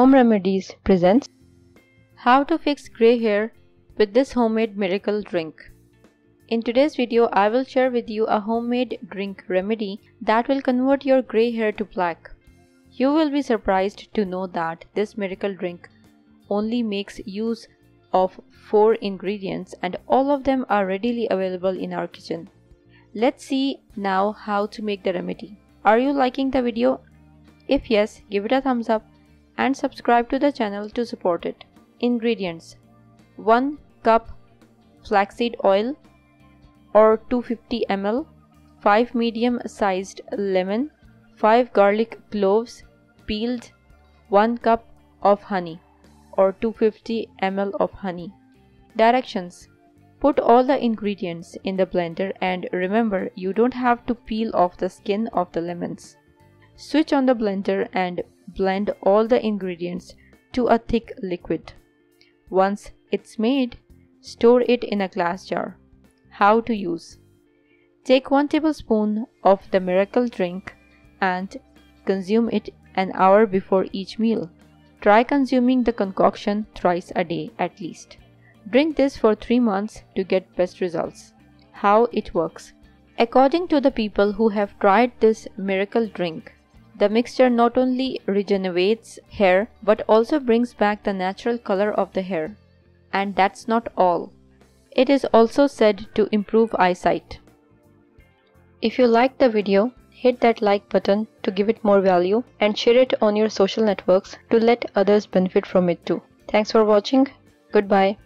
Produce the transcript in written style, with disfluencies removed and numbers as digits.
Home Remedies presents How to Fix Grey Hair with this homemade miracle drink. In today's video, I will share with you a homemade drink remedy that will convert your grey hair to black. You will be surprised to know that this miracle drink only makes use of 4 ingredients and all of them are readily available in our kitchen. Let's see now how to make the remedy. Are you liking the video? If yes, give it a thumbs up and subscribe to the channel to support it. Ingredients: 1 cup flaxseed oil or 250 ml, 5 medium-sized lemon, 5 garlic cloves peeled, 1 cup of honey or 250 ml of honey. Directions: put all the ingredients in the blender and remember you don't have to peel off the skin of the lemons. Switch on the blender and blend all the ingredients to a thick liquid. Once it's made, store it in a glass jar. How to use: take 1 tablespoon of the miracle drink and consume it an hour before each meal. Try consuming the concoction thrice a day at least. Drink this for 3 months to get best results. How it works: according to the people who have tried this miracle drink, the mixture not only regenerates hair but also brings back the natural color of the hair. And that's not all. It is also said to improve eyesight. If you liked the video, hit that like button to give it more value and share it on your social networks to let others benefit from it too. Thanks for watching. Goodbye.